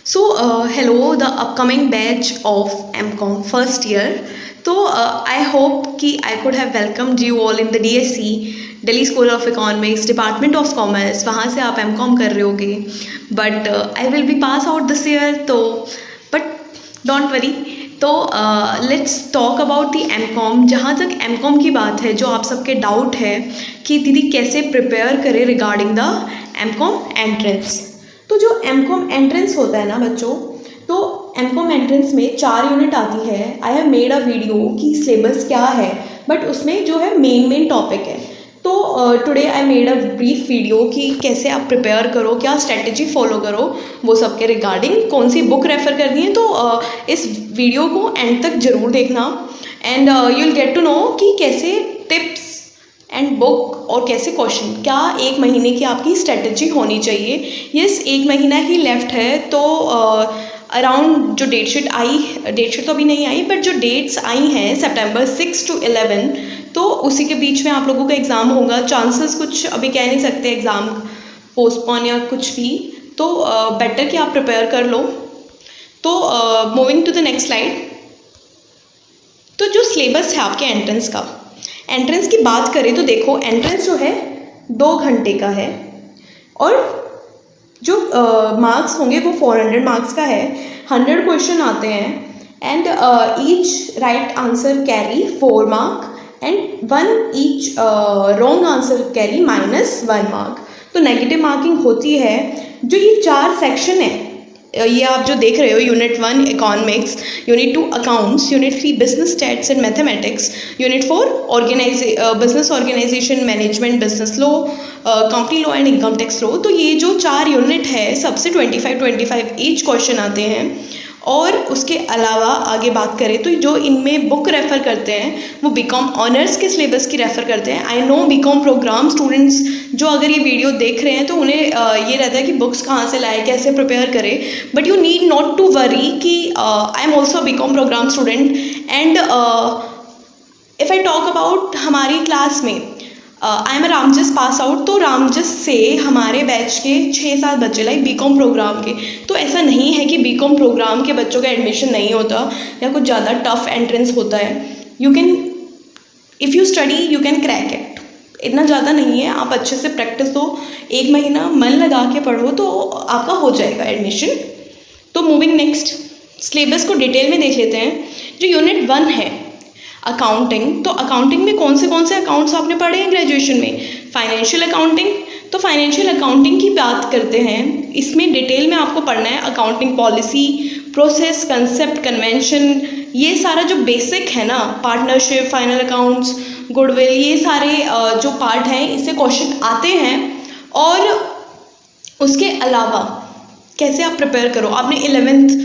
Hello, the upcoming batch of MCOM first year. I hope कि I could have welcomed you all in the DSC, Delhi School of Economics, Department of Commerce. वहाँ से आप MCOM कर रहे होगे. But I will be pass out this year. But don't worry. Let's talk about the MCOM. जहाँ तक MCOM की बात है, जो आप सबके डाउट है कि दीदी कैसे प्रिपेयर करें रिगार्डिंग द MCOM एंट्रेंस. तो जो MCOM एंट्रेंस होता है ना बच्चों, तो MCOM एंट्रेंस में 4 यूनिट आती है. I have made a video कि सिलेबस क्या है, बट उसमें जो है मेन टॉपिक है. तो today I made a brief video कि कैसे आप प्रिपेयर करो, क्या स्ट्रेटजी फॉलो करो, वो सब के रिगार्डिंग कौन सी बुक रेफ़र करनी है. तो इस वीडियो को एंड तक ज़रूर देखना and you will get to know कि कैसे टिप्स एंड बुक और कैसे क्वेश्चन, क्या 1 महीने की आपकी स्ट्रेटजी होनी चाहिए. यस, 1 महीना ही लेफ्ट है. तो अराउंड जो डेट शीट तो अभी नहीं आई, बट जो डेट्स आई हैं September 6 to 11, तो उसी के बीच में आप लोगों का एग्ज़ाम होगा. चांसेस कुछ अभी कह नहीं सकते एग्ज़ाम पोस्टपोन या कुछ भी. तो बेटर कि आप प्रिपेयर कर लो. तो moving to the next slide. तो जो सिलेबस है आपके एंट्रेंस का, एंट्रेंस की बात करें तो देखो, एंट्रेंस जो है 2 घंटे का है और जो मार्क्स होंगे वो 400 मार्क्स का है. 100 क्वेश्चन आते हैं and each right answer carry 4 mark and 1 each wrong answer carry -1 mark. तो नेगेटिव मार्किंग होती है. जो ये 4 सेक्शन है, ये आप जो देख रहे हो, unit 1 economics, unit 2 accounts, unit 3 business stats and mathematics, unit 4 business organisation management, business law, company law and income tax law. तो ये जो 4 यूनिट है, सबसे 25 ईच क्वेश्चन आते हैं. और उसके अलावा आगे बात करें तो जो इनमें बुक रेफ़र करते हैं वो बीकॉम ऑनर्स के सिलेबस की रेफ़र करते हैं. I know BCom programme students जो अगर ये वीडियो देख रहे हैं तो उन्हें ये रहता है कि बुक्स कहाँ से लाए, कैसे प्रिपेयर करें. But you need not to worry कि I am also BCom program student and if I talk about हमारी क्लास में, I am a Ramjas pass out. तो रामजस से हमारे बैच के 6-7 बच्चे लाइक बीकॉम प्रोग्राम के. तो ऐसा नहीं है कि बीकॉम प्रोग्राम के बच्चों का एडमिशन नहीं होता या कुछ ज़्यादा टफ एंट्रेंस होता है. You can, if you study you can crack it. इतना ज़्यादा नहीं है. आप अच्छे से प्रैक्टिस दो, 1 महीना मन लगा के पढ़ो तो आपका हो जाएगा एडमिशन. तो मूविंग नेक्स्ट, सिलेबस को डिटेल में देख लेते हैं. जो यूनिट 1 है अकाउंटिंग, तो अकाउंटिंग में कौन से अकाउंट्स आपने पढ़े हैं ग्रेजुएशन में? Financial accounting. तो फाइनेंशियल अकाउंटिंग की बात करते हैं. इसमें डिटेल में आपको पढ़ना है accounting policy, process, concept, convention, ये सारा जो बेसिक है ना, पार्टनरशिप, फाइनल अकाउंट्स, गुडविल, ये सारे जो पार्ट हैं इससे क्वेश्चन आते हैं. और उसके अलावा कैसे आप प्रिपेयर करो. आपने 11th,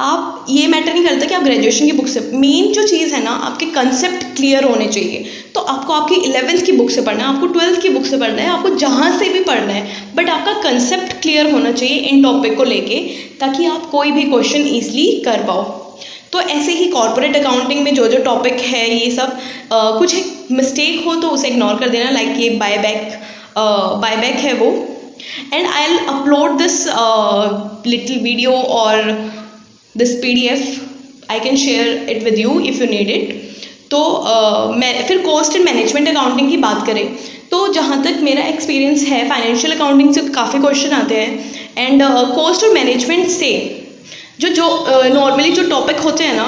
आप ये मैटर नहीं करता कि आप ग्रेजुएशन की बुक से, मेन जो चीज़ है ना, आपके कंसेप्ट क्लियर होने चाहिए. तो आपको आपकी 11th की बुक से पढ़ना है, आपको 12th की बुक से पढ़ना है, आपको जहाँ से भी पढ़ना है, बट आपका कंसेप्ट क्लियर होना चाहिए इन टॉपिक को लेके, ताकि आप कोई भी क्वेश्चन ईजिली कर पाओ. तो ऐसे ही कॉर्पोरेट अकाउंटिंग में जो टॉपिक है, ये सब कुछ मिस्टेक हो तो उसे इग्नोर कर देना. लाइक ये बायबैक है वो. And I will upload this little video और this PDF. I can share it with you if you need it. तो मैं फिर कॉस्ट एंड मैनेजमेंट अकाउंटिंग की बात करें तो जहाँ तक मेरा एक्सपीरियंस है, फाइनेंशियल अकाउंटिंग से काफ़ी क्वेश्चन आते हैं. एंड कॉस्ट और मैनेजमेंट से जो नॉर्मली जो टॉपिक होते हैं ना,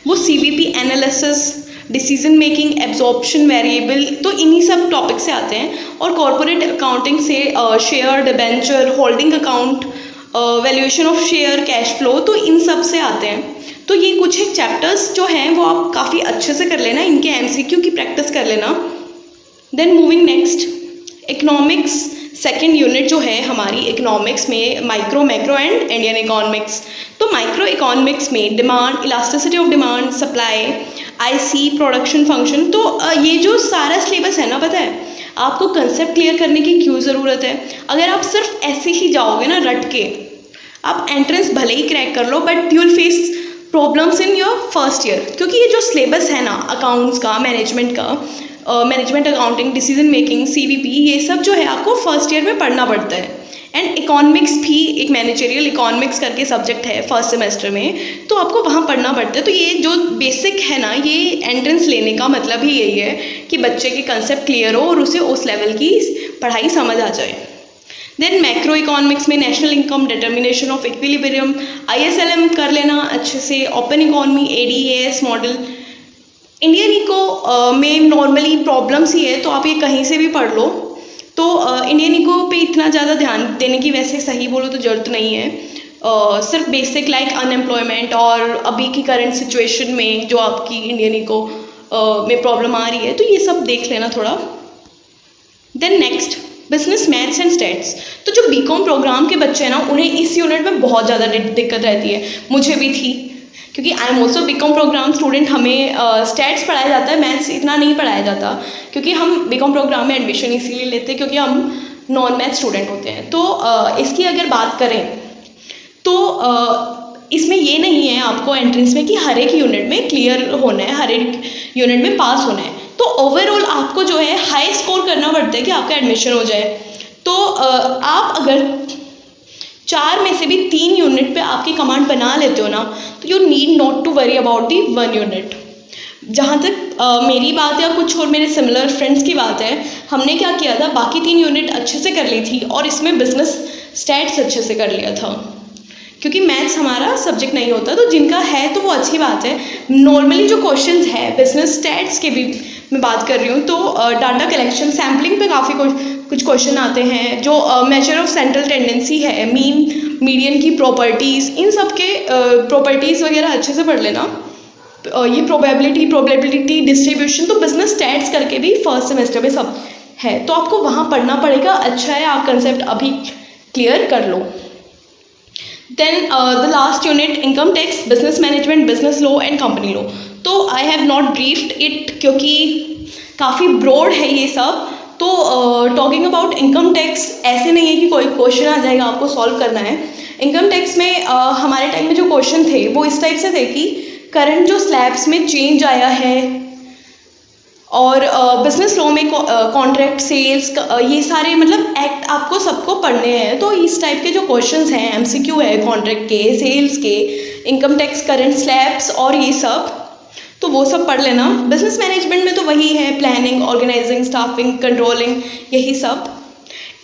वो CVP analysis, decision making, absorption variable, तो इन्हीं सब टॉपिक से आते हैं. और कॉर्पोरेट अकाउंटिंग से share, debenture, holding account, valuation of share, cash flow, तो इन सब से आते हैं. तो ये कुछ एक चैप्टर्स जो हैं वो आप काफ़ी अच्छे से कर लेना, इनके MCQ की प्रैक्टिस कर लेना. Then moving next, economics second unit जो है हमारी इकोनॉमिक्स में, micro, macro and Indian economics. तो माइक्रो इकोनॉमिक्स में demand, elasticity of demand, supply, IC, production function. तो ये जो सारा सिलेबस है ना, पता है आपको कंसेप्ट क्लियर करने की क्यों ज़रूरत है. अगर आप सिर्फ ऐसे ही जाओगे ना रट के, आप एंट्रेंस भले ही क्रैक कर लो, but you will face problems in your first year. क्योंकि ये जो सिलेबस है ना अकाउंट्स का, मैनेजमेंट का, management accounting, decision making, CVP, ये सब जो है आपको फर्स्ट ईयर में पढ़ना पड़ता है. एंड इकोनॉमिक्स भी एक मैनेजरियल इकोनॉमिक्स करके सब्जेक्ट है फर्स्ट सेमेस्टर में, तो आपको वहाँ पढ़ना पड़ता है। तो ये जो बेसिक है ना, ये एंट्रेंस लेने का मतलब ही यही है कि बच्चे के कंसेप्ट क्लियर हो और उसे उस लेवल की पढ़ाई समझ आ जाए। देन मैक्रो इकोनॉमिक्स में national income, determination of equilibrium, ISLM कर लेना अच्छे से, open economy, ADAS model. Indian eco में नॉर्मली प्रॉब्लम्स ही है, तो आप ये कहीं से भी पढ़ लो। तो इंडियन इको पे इतना ज़्यादा ध्यान देने की वैसे सही बोलो तो ज़रूरत नहीं है। सिर्फ बेसिक लाइक अनएम्प्लॉयमेंट और अभी की करंट सिचुएशन में जो आपकी इंडियन इको में प्रॉब्लम आ रही है, तो ये सब देख लेना थोड़ा। Then next business maths and stats. तो जो BCom प्रोग्राम के बच्चे हैं ना, उन्हें इस यूनिट में बहुत ज़्यादा दिक्कत रहती है, मुझे भी थी, क्योंकि I am also BCom programme student. हमें स्टैट्स पढ़ाया जाता है, मैथ्स इतना नहीं पढ़ाया जाता, क्योंकि हम BCom प्रोग्राम में एडमिशन इसीलिए लेते हैं क्योंकि हम नॉन मैथ स्टूडेंट होते हैं। तो इसकी अगर बात करें तो इसमें ये नहीं है आपको एंट्रेंस में कि हर एक यूनिट में क्लियर होना है, हर एक यूनिट में पास होना है। तो ओवरऑल आपको जो है हाई स्कोर करना पड़ता है कि आपका एडमिशन हो जाए। तो आप अगर 4 में से भी 3 यूनिट पे आपकी कमांड बना लेते हो ना, तो you need not to worry about the 1 unit. जहाँ तक मेरी बात या कुछ और मेरे सिमिलर फ्रेंड्स की बात है, हमने क्या किया था, बाकी 3 यूनिट अच्छे से कर ली थी और इसमें बिजनेस स्टैट्स अच्छे से कर लिया था, क्योंकि मैथ्स हमारा सब्जेक्ट नहीं होता। तो जिनका है तो वो अच्छी बात है। नॉर्मली जो क्वेश्चंस है बिजनेस स्टैट्स के भी मैं बात कर रही हूँ, तो डाटा कलेक्शन, सैम्पलिंग पे काफ़ी कुछ क्वेश्चन आते हैं। जो मेजर ऑफ सेंट्रल टेंडेंसी है, मीन मीडियन की प्रॉपर्टीज़, इन सब के प्रॉपर्टीज़ वगैरह अच्छे से पढ़ लेना। ये प्रोबेबिलिटी डिस्ट्रीब्यूशन, तो बिजनेस स्टैट्स करके भी फर्स्ट सेमेस्टर में सब है, तो आपको वहाँ पढ़ना पड़ेगा। अच्छा है आप कंसेप्ट अभी क्लियर कर लो। Then the last unit income tax, business management, business law and company law. तो I have not briefed it क्योंकि काफ़ी ब्रॉड है ये सब। तो टॉकिंग अबाउट इनकम टैक्स, ऐसे नहीं है कि कोई क्वेश्चन आ जाएगा आपको सॉल्व करना है। इनकम टैक्स में हमारे टाइम में जो क्वेश्चन थे वो इस टाइप से थे कि करंट जो स्लैब्स में चेंज आया है, और बिजनेस लॉ में कॉन्ट्रैक्ट सेल्स, ये सारे मतलब एक्ट आपको सबको पढ़ने हैं। तो इस टाइप के जो क्वेश्चंस हैं, MCQ है कॉन्ट्रैक्ट के, सेल्स के, इनकम टैक्स, करंट स्लैब्स और ये सब, तो वो सब पढ़ लेना। बिजनेस मैनेजमेंट में तो वही है, प्लानिंग, ऑर्गेनाइजिंग, स्टाफिंग, कंट्रोलिंग, यही सब।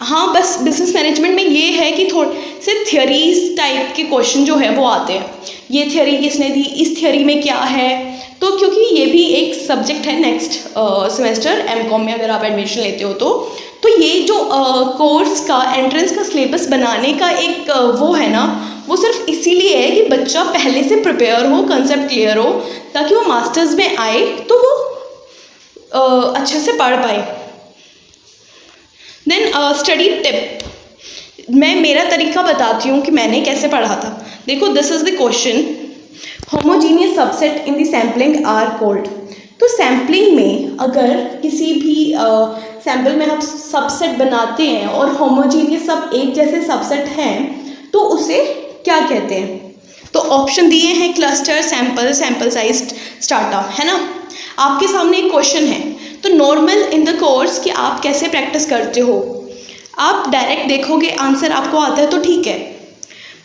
हाँ, बस बिजनेस मैनेजमेंट में ये है कि थोड़े से थ्योरीज टाइप के क्वेश्चन जो है वो आते हैं। ये थ्योरी किसने दी, इस थ्योरी में क्या है। तो क्योंकि ये भी एक सब्जेक्ट है नेक्स्ट सेमेस्टर MCom में अगर आप एडमिशन लेते हो तो ये जो कोर्स का एंट्रेंस का सिलेबस बनाने का एक वो है ना, वो सिर्फ इसीलिए है कि बच्चा पहले से प्रिपेयर हो, कंसेप्ट क्लियर हो, ताकि वो मास्टर्स में आए तो वो अच्छे से पढ़ पाए। देन स्टडी टिप, मैं मेरा तरीका बताती हूँ कि मैंने कैसे पढ़ा था। देखो, this is the question, homogeneous subset in the sampling are called. तो सैम्पलिंग में अगर किसी भी सैम्पल में हम सबसेट बनाते हैं और होमोजीनियस सब एक जैसे सबसेट हैं, तो उसे क्या कहते हैं। तो ऑप्शन दिए हैं क्लस्टर, सैम्पल, सैम्पल साइज, स्टार्टा, है ना। आपके सामने एक क्वेश्चन है, तो नॉर्मल इन द कोर्स कि आप कैसे प्रैक्टिस करते हो, आप डायरेक्ट देखोगे आंसर आपको आता है तो ठीक है,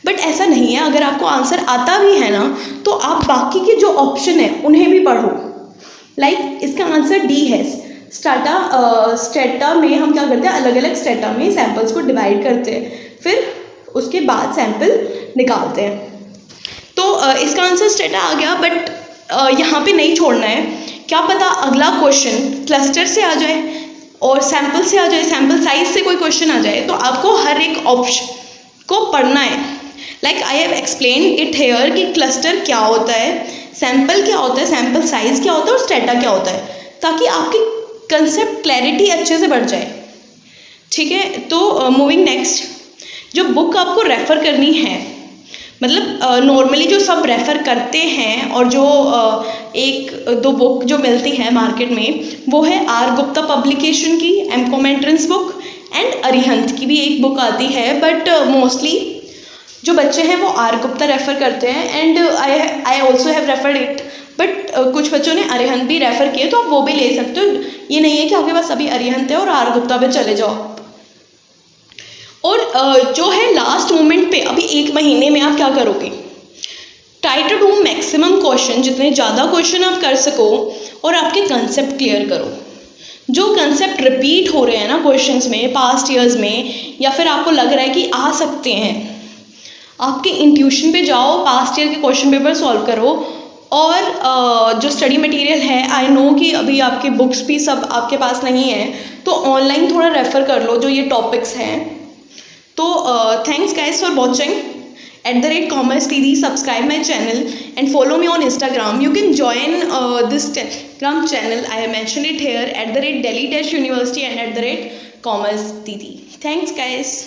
बट ऐसा नहीं है। अगर आपको आंसर आता भी है ना, तो आप बाकी के जो ऑप्शन है उन्हें भी पढ़ो। लाइक इसका आंसर D है। स्ट्रेटा में हम क्या करते हैं, अलग अलग स्ट्रेटा में सैम्पल्स को डिवाइड करते हैं, फिर उसके बाद सैम्पल निकालते हैं। तो इसका आंसर स्ट्रेटा आ गया, बट यहाँ पे नहीं छोड़ना है। क्या पता अगला क्वेश्चन क्लस्टर से आ जाए और सैम्पल से आ जाए, सैम्पल साइज से कोई क्वेश्चन आ जाए, तो आपको हर एक ऑप्शन को पढ़ना है। Like I have explain it here कि क्लस्टर क्या होता है, सैम्पल क्या होता है, सैम्पल साइज क्या होता है और स्ट्रेटा क्या होता है, ताकि आपकी कंसेप्ट क्लैरिटी अच्छे से बढ़ जाए। ठीक है, तो मूविंग नेक्स्ट, जो बुक आपको रेफ़र करनी है, मतलब नॉर्मली जो सब रेफ़र करते हैं और जो 1-2 बुक जो मिलती है मार्केट में, वो है R गुप्ता पब्लिकेशन की MCom entrance book, and Arihant की भी एक बुक आती है, बट मोस्टली जो बच्चे हैं वो R गुप्ता रेफ़र करते हैं, and I also have referred it, but कुछ बच्चों ने अरिहंत भी रेफ़र किए, तो आप वो भी ले सकते हो। ये नहीं है कि आपके पास अभी अरिहंत है और R गुप्ता पे चले जाओ। और जो है लास्ट मोमेंट पे अभी 1 महीने में आप क्या करोगे, try to do maximum question, जितने ज़्यादा क्वेश्चन आप कर सको, और आपके कंसेप्ट क्लियर करो। जो कंसेप्ट रिपीट हो रहे हैं ना क्वेश्चंस में पास्ट ईयर्स में, या फिर आपको लग रहा है कि आ सकते हैं, आपके इंट्यूशन पे जाओ, पास्ट ईयर के क्वेश्चन पेपर सॉल्व करो। और जो स्टडी मटेरियल है, आई नो कि अभी आपके बुक्स भी सब आपके पास नहीं है, तो ऑनलाइन थोड़ा रेफ़र कर लो जो ये टॉपिक्स हैं। तो thanks guys for watching. @commerce Didi, subscribe my channel and follow me on Instagram. You can join this Telegram channel. I have mentioned it here, @Delhi Tech University and @commerce Didi. Thanks guys.